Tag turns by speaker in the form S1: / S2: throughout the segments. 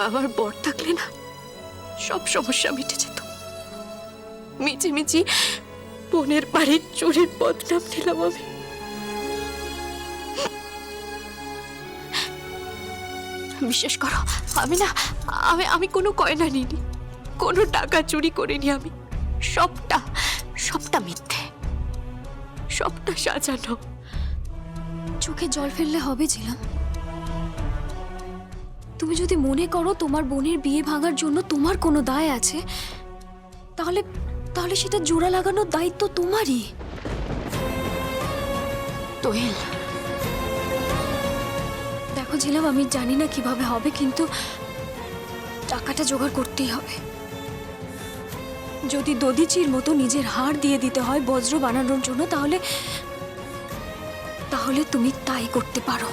S1: আমার বর থাকলে না সব সমস্যা মিটে যেত। মিছিমিছি বোনের বাড়ির চোরের বদনাম নিলাম আমি। বিশ্বাস করো, আমি না আমি আমি কোনো গয়না নিইনি, কোনো টাকা চুরি করিনি আমি। সবটা সবটা মিথ্যে, সবটা সাজানো।
S2: চোখে জল ফেললে হবে ঝিলাম। তুমি যদি মনে করো তোমার বোনের বিয়ে ভাঙার জন্য তোমার কোনো দায় আছে, তাহলে তাহলে সেটা জোড়া লাগানোর দায়িত্ব তোমারই।
S1: তোহেল,
S2: দেখো ঝিলাম, আমি জানি না কিভাবে হবে, কিন্তু টাকাটা জোগাড় করতেই হবে। যদি দধিচির মতো নিজের হাড় দিয়ে দিতে হয় বজ্র বানানোর জন্য, তাহলে তাহলে তুমি তাই করতে পারো।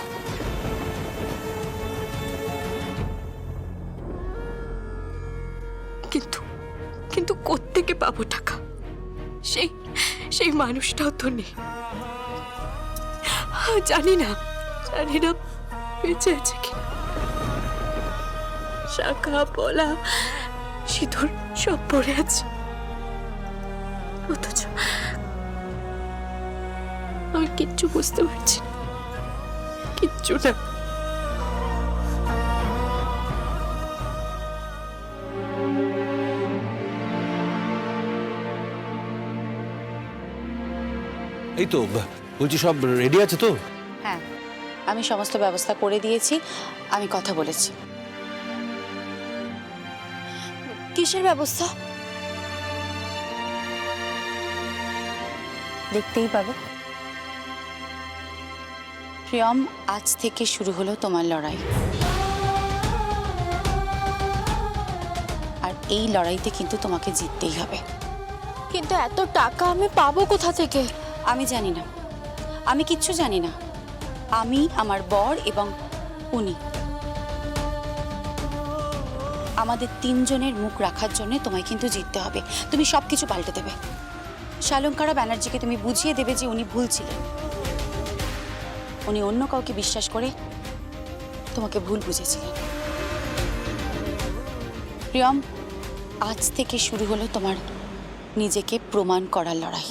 S1: কিন্তু কিন্তু কোত্থেকে পাবো টাকা? সেই সেই মানুষটাও তো নেই। জানি না বেঁচে আছে কিনা। শাখা পলা সিঁদুর সব পড়ে আছে, অথচ আমি কিচ্ছু বুঝতে পারছি না, কিচ্ছু না।
S3: এই তো বলছি, সব রেডি আছে তো?
S4: হ্যাঁ, আমি সমস্ত ব্যবস্থা করে দিয়েছি, আমি কথা বলেছি। কিসের ব্যবস্থা? দেখতেই পাবে। প্রিয়ম, আজ থেকে শুরু হলো তোমার লড়াই। আর এই লড়াইতে কিন্তু তোমাকে জিততেই হবে।
S2: কিন্তু এত টাকা আমি পাবো কোথা থেকে?
S4: আমি জানি না, আমি কিচ্ছু জানি না। আমি, আমার বর এবং উনি, আমাদের তিনজনের মুখ রাখার জন্য তোমায় কিন্তু জিততে হবে। তুমি সবকিছু পাল্টে দেবে। শালঙ্কারা ব্যানার্জিকে তুমি বুঝিয়ে দেবে যে উনি ভুল ছিলেন। উনি অন্য কাউকে বিশ্বাস করে তোমাকে ভুল বুঝেছিলেন। প্রিয়ম, আজ থেকে শুরু হলো তোমার নিজেকে প্রমাণ করার লড়াই।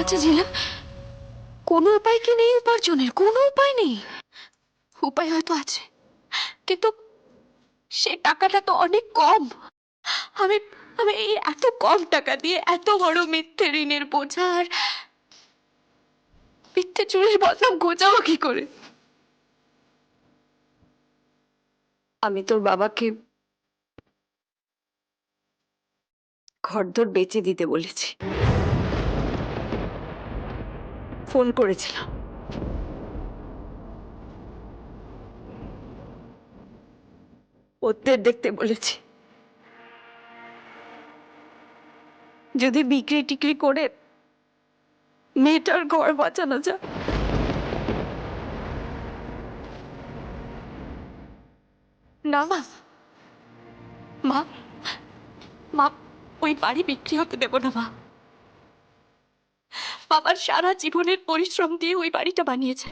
S2: আচ্ছা ঝিলাম, কোনো উপায় কি নেই উপার্জনের? কোনো উপায় নেই?
S1: উপায় হয়তো আছে, কিন্তু সে টাকাটা তো অনেক কম। আমি আমি এই এত কম টাকা দিয়ে এত বড় মিথ্যে ঋণের বোঝা আর মিথ্যে চুরির বদনাম গোছাবো কি করে? আমি তোর বাবাকে ঘরদোর বেচে দিতে বলেছি, ফোন করেছিলাম। ওদের দেখতে বলেছি, যদি বিক্রি টিক্রি করে মেয়েটার ঘর বাঁচানো যায়। না মা, মা মা ওই বাড়ি বিক্রি হতে দেব না মা। বাবার সারা জীবনের পরিশ্রম দিয়ে ওই বাড়িটা বানিয়েছে,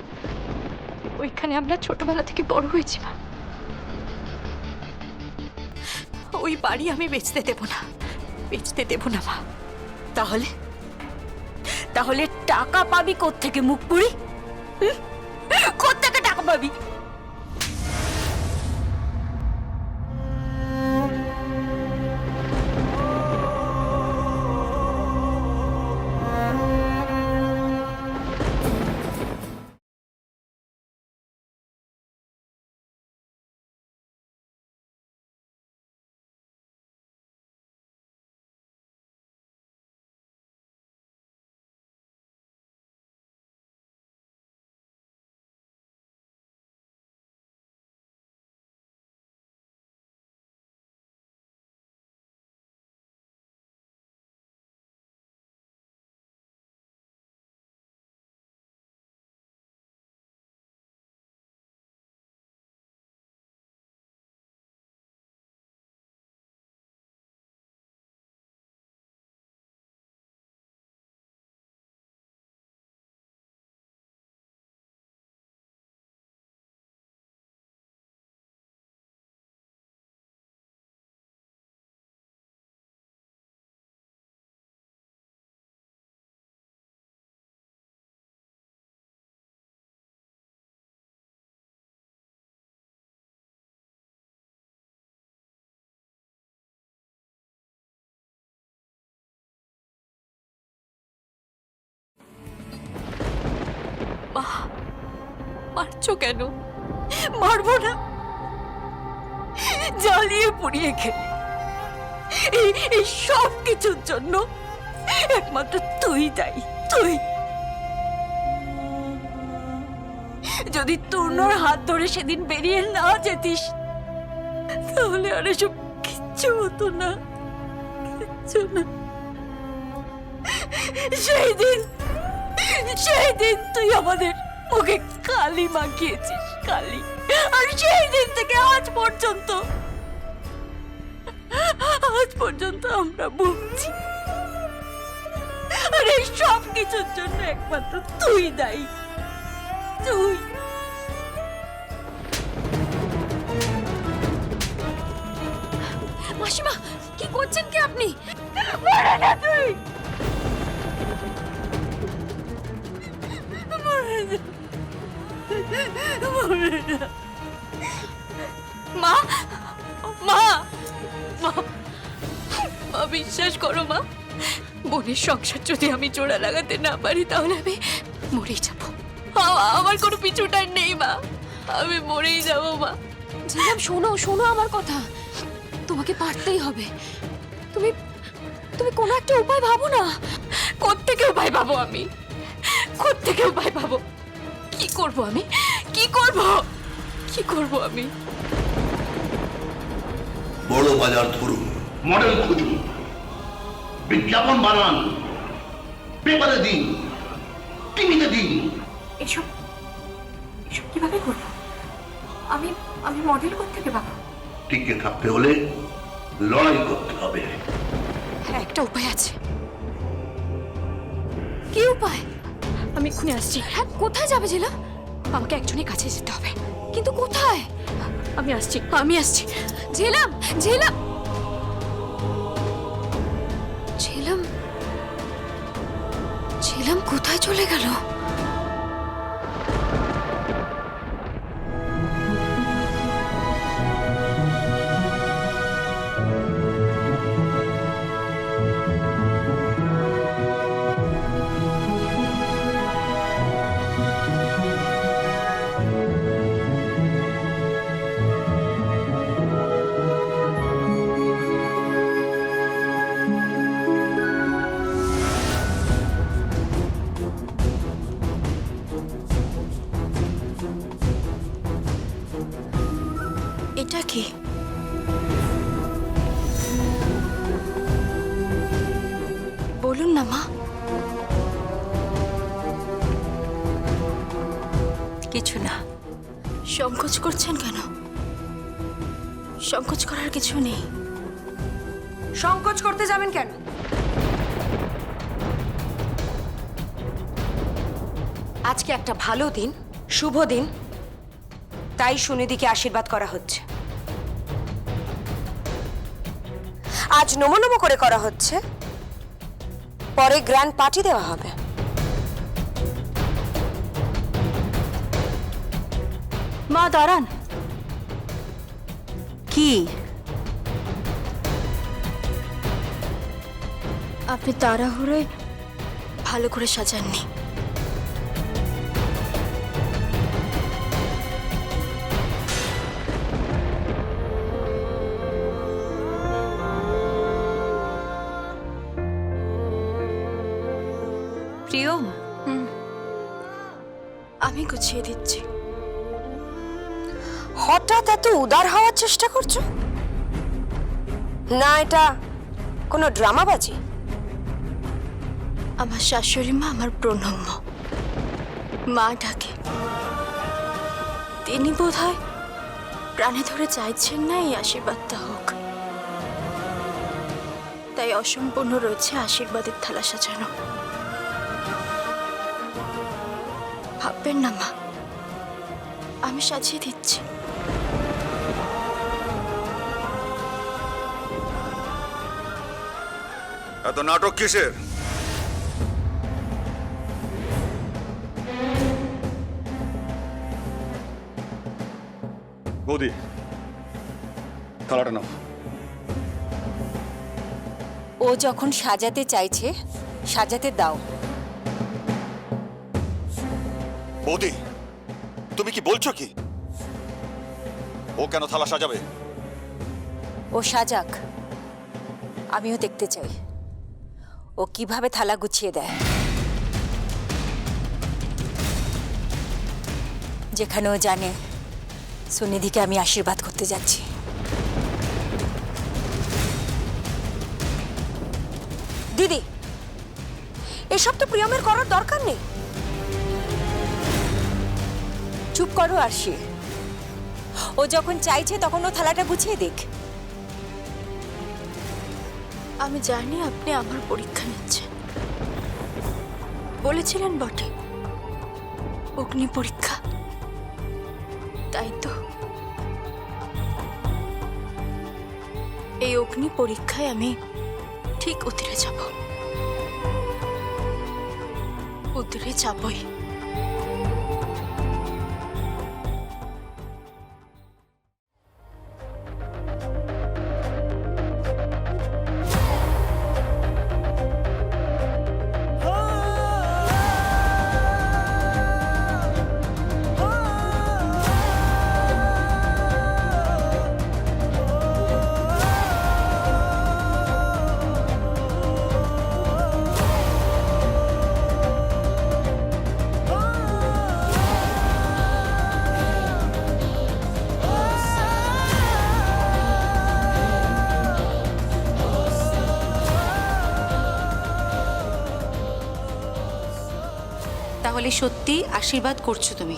S1: ওইখানে আমরা ছোটবেলা থেকে বড় হয়েছি মা। ওই বাড়ি আমি বেচতে দেব না, বেচতে দেব না মা।
S5: তাহলে তাহলে টাকা পাবি কোত্থেকে মুখপুরি? কোত্থেকে টাকা পাবি?
S1: মারছো কেন?
S5: মারবো না, জ্বালিয়ে পুড়িয়ে খেলি। এই সব কিছুর জন্য একমাত্র তুই দায়ী, তুই। যদি তূর্ণর হাত ধরে সেদিন বেরিয়ে না যেতিস, তাহলে আর এসব কিচ্ছু হতো না, কিচ্ছু না। সেই দিন তুই আমাদের মুখে কালি মাখিয়েছিস, কালি। আর সেই দিন থেকে আজ পর্যন্ত আমরা ভুগছি। আর এই সব কিছুর জন্য একমাত্র তুই দায়ী, তুই।
S2: মাসিমা, কি করছেন কি আপনি?
S5: মরে না তুই, মরে না, মরে না।
S1: মা, মা, মা, মা বিশ্বাস করো মা, বোনের সংসার যদি আমি জোড়া লাগাতে না পারি তাহলে আমি মরেই যাবো। আমার কোনো পিছুটার নেই মা, আমি মরেই যাবো মা।
S2: ঝিলাম, শোনো শোনো আমার কথা, তোমাকে পারতেই হবে। তুমি তুমি কোনো একটা উপায় ভাবো না।
S1: কোত্থেকে উপায় পাবো আমি? কোত্থেকে উপায় পাবো? কি করব আমি? কি করব? কি করব আমি?
S6: বড় বাজার ধরুন, মডেল খুঁজুন, বিজ্ঞাপন বানান, পেপারে দিন, টিভিতে দিন।
S1: এসব কিভাবে করবো? আমি মডেল কোত্থেকে পাবো?
S6: টিকে থাকতে হলে লড়াই করতে হবে।
S1: হ্যাঁ, একটা উপায় আছে।
S2: কি উপায়?
S1: আমি এক্ষুনি আসছি।
S2: হ্যাঁ, কোথায় যাবে ঝিলাম?
S1: আমাকে একজনের কাছে যেতে হবে।
S2: কিন্তু কোথায়?
S1: আমি আসছি।
S2: ঝিলাম, ঝিলাম, ঝিলাম, ঝিলাম কোথায় চলে গেল?
S1: এটা কি? বলুন না মা।
S5: কিছু না।
S1: সংকোচ করছেন কেন? সংকোচ করার কিছু নেই।
S7: সংকোচ করতে যাবেন কেন? আজকে একটা ভালো দিন, শুভ দিন, তাই সুনিধিকে আশীর্বাদ করা হচ্ছে। আজ নমো নমো করে করা হচ্ছে, পরে গ্র্যান্ড পার্টি দেওয়া হবে।
S5: মা দাঁড়ান। কি?
S1: আপনি তাড়াহুড়োয় ভালো করে সাজাননি।
S5: প্রিয়ম,
S1: আমি গুছিয়ে দিচ্ছি।
S7: হঠাৎ এত উদার হওয়ার চেষ্টা করছো? না, এটা কোনো ড্রামাবাজি?
S1: আমার শাশুড়ি মা আমার প্রণম্য। মা ডাকে। তিনি বোধহয় প্রাণে ধরে চাইছেন না এই আশীর্বাদটা হোক, তাই অসম্পূর্ণ রয়েছে আশীর্বাদের থালা সাজানো। ভাববেন না মা, আমি সাজিয়ে দিচ্ছি।
S8: এত নাটক কিসের? বৌদি, থালাটা নাও।
S7: ও যখন সাজাতে চাইছে, সাজাতে দাও।
S8: বৌদি, তুমি কি বলছো কি? ও কেন থালা সাজাবে?
S7: ও সাজাক, আমিও দেখতে চাই ও কিভাবে থালা গুছিয়ে দেয়। যেখানে ও জানে সুনিধিকে আমি আশীর্বাদ করতে যাচ্ছি। দিদি, এসব তো প্রিয়মের করার দরকার নেই। চুপ করো আরশি, ও যখন চাইছে তখন ও থালাটা গুছিয়ে দিক।
S1: আমি জানি আপনি আমার পরীক্ষা নিচ্ছেন, বলেছিলেন বটে, অগ্নি পরীক্ষা, তাই তো এই অগ্নি পরীক্ষায় আমি ঠিক উতরে যাব, উতরে যাবই।
S4: তাহলে সত্যি আশীর্বাদ করছো তুমি?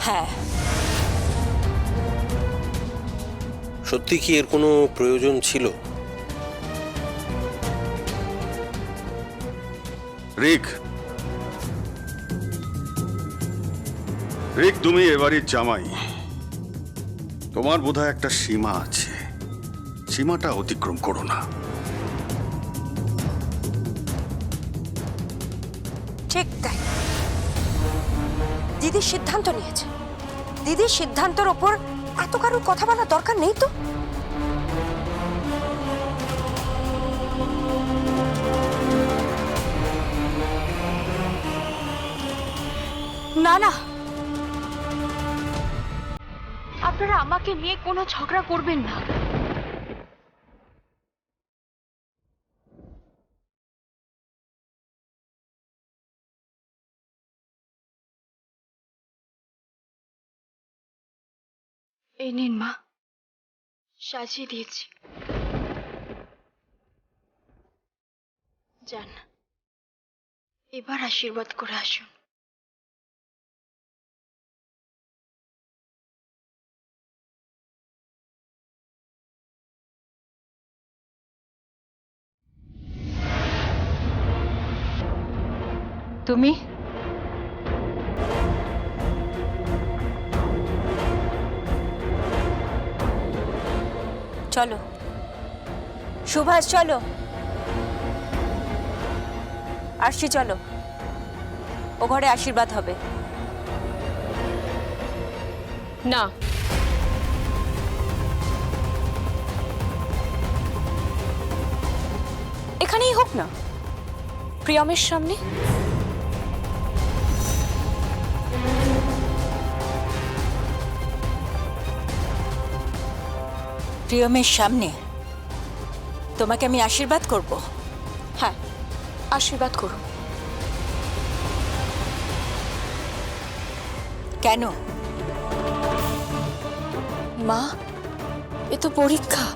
S7: হ্যাঁ,
S3: সত্যি কি এর কোনো প্রয়োজন ছিল?
S8: রিক, রিক, তুমি এবারের জামাই। তোমার বোধহয় একটা সীমা আছে, সীমাটা অতিক্রম করো না।
S7: ঠিক তাই। দিদি সিদ্ধান্ত নিয়েছে, দিদির সিদ্ধান্তের ওপর এত কারোর কথা বলার দরকার নেই তো।
S1: না না, আপনারা আমাকে নিয়ে কোনো ঝগড়া করবেন না। এই নিন মা, সাজিয়ে দিয়েছি, যান এবার আশীর্বাদ করে আসুন।
S7: তুমি চলো, সুভাষ চলো, আরশি চলো, ও ঘরে আশীর্বাদ হবে।
S2: না, এখানেই হোক না, প্রিয়মের সামনে।
S7: প্রিয়মের সামনে তোমাকে আমি আশীর্বাদ করব?
S1: হ্যাঁ, আশীর্বাদ করুন।
S7: কেন?
S1: মা, এ তো পরীক্ষা,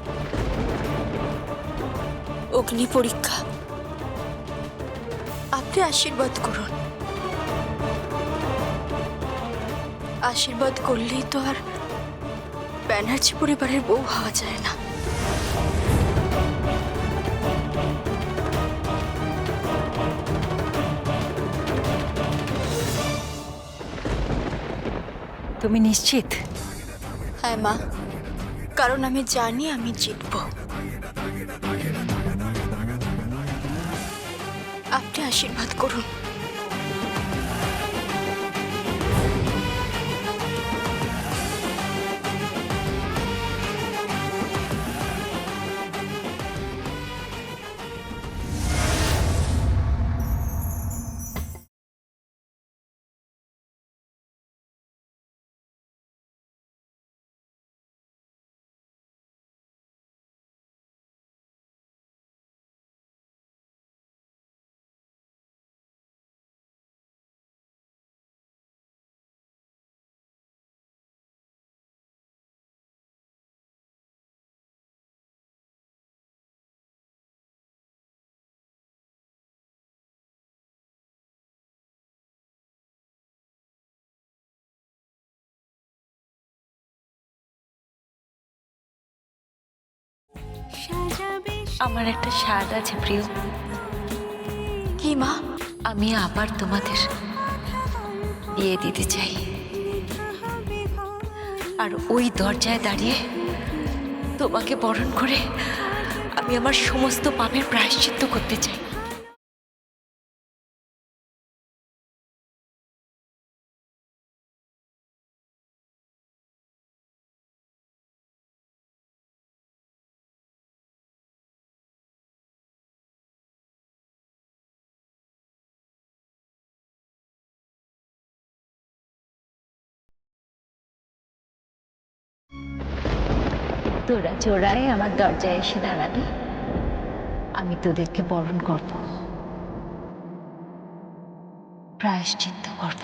S1: অগ্নি পরীক্ষা, আপনি আশীর্বাদ করুন। আশীর্বাদ করলেই তো আর ব্যানার্জি পরিবারের বউ হওয়া যায় না।
S7: তুমি নিশ্চিত?
S1: হ্যাঁ মা, কারণ আমি জানি আমি জিতব। আপনি আশীর্বাদ করুন।
S5: আমার একটা স্বাদ আছে প্রিয়,
S1: কি মা?
S5: আমি আবার তোমাদের বিয়ে দিতে চাই, আর ওই দরজায় দাঁড়িয়ে তোমাকে বরণ করে আমি আমার সমস্ত পাপের প্রায়শ্চিত্ত করতে চাই। তোরা চোরাই আমার দরজায় এসে দাঁড়াবি, আমি তোদেরকে বরণ করব, প্রায়শ্চিত্ত করব।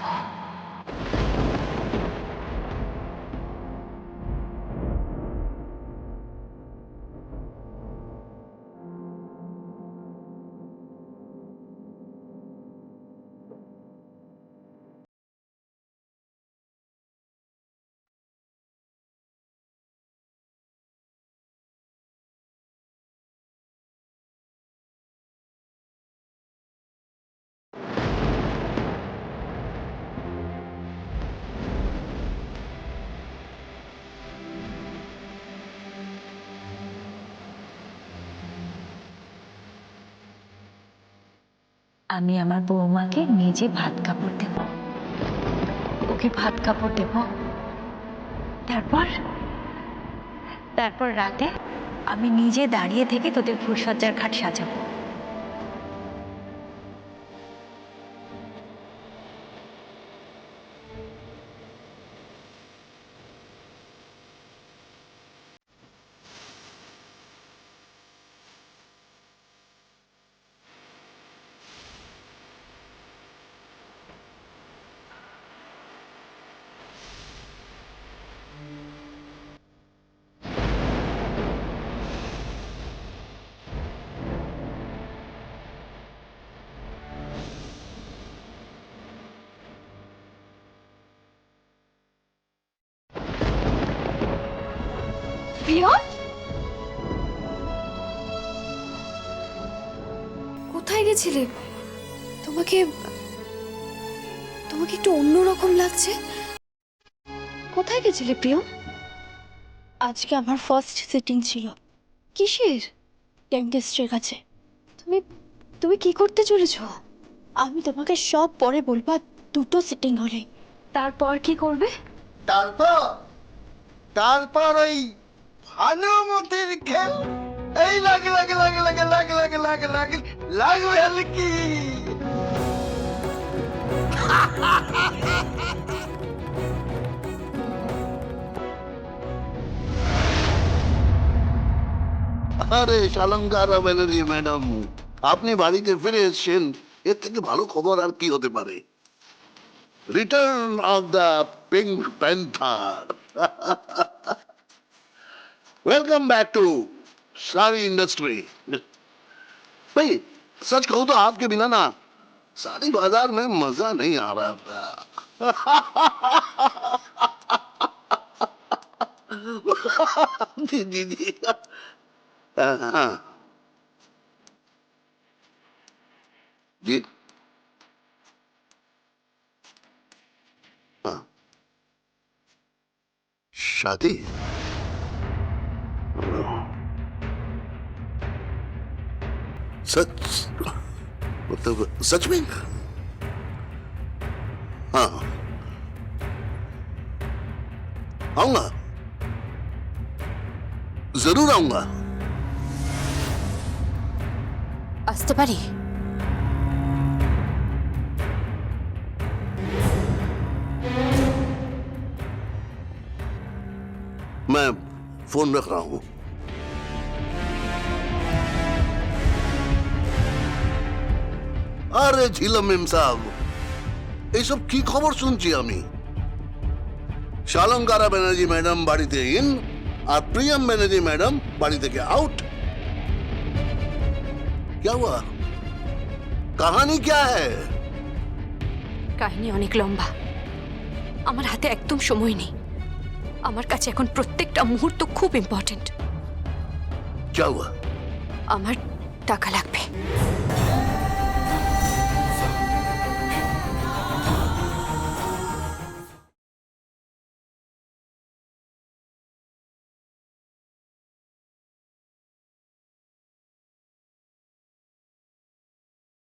S5: আমি আমার বৌমাকে নিজে ভাত কাপড় দেব, ওকে ভাত কাপড় দেব, তারপর রাতে আমি নিজে দাঁড়িয়ে থেকে তোদের ফুলসজ্জার খাট সাজাবো।
S2: প্রিয়া, কোথায় গেছিলে? তোমাকে তোমাকে একটু অন্যরকম লাগছে। কোথায় গেছিলে প্রিয়?
S9: আজকে আমার ফার্স্ট সিটিং ছিল
S2: কিসের?
S9: ডেন্টিস্টের কাছে।
S2: তুমি তুমি কি করতে চলেছো?
S9: আমি তোমাকে সব পরে বলবো, আর দুটো সিটিং হলে।
S2: তারপর কি করবে?
S10: তারপর ওই ভানুমতির খেল, এই লাগে লাগে লাগে লাগে লাগে লাগে লাগে লাগে লাগবে আর কি।
S6: আরে শালঙ্কারা ব্যানার্জি ম্যাডাম, আপনি বাড়িতে ফিরে এসেছেন, এর থেকে ভালো খবর আর কি হতে পারে? Return of the pink panther. Welcome back to सारी इंडस्ट्री। भाई सच कहूं तो आपके बिना ना सारी बाजार में मजा नहीं आ रहा था। जी जी जी, हाँ जी, हाँ, शादी? सच? मतलब सच में? हाँ, आऊंगा, जरूर आऊंगा।
S1: আসতে পারি?
S6: मैं फोन रख रहा हूं। আরে ঝিলাম মেম সাহেব, এইসব কি খবর শুনছি আমি? শালঙ্কারা ব্যানার্জি ম্যাডাম বাড়িতে ইন আর প্রিয়ম ব্যানার্জি ম্যাডাম বাড়ি থেকে আউট। क्या हुआ? कहानी क्या है?
S1: কাহিনী অনেক লম্বা, আমার হাতে একদম সময় নেই। আমার কাছে এখন প্রত্যেকটা মুহূর্ত খুব ইম্পর্ট্যান্ট।
S6: क्या हुआ?
S1: আমার টাকা লাগবে।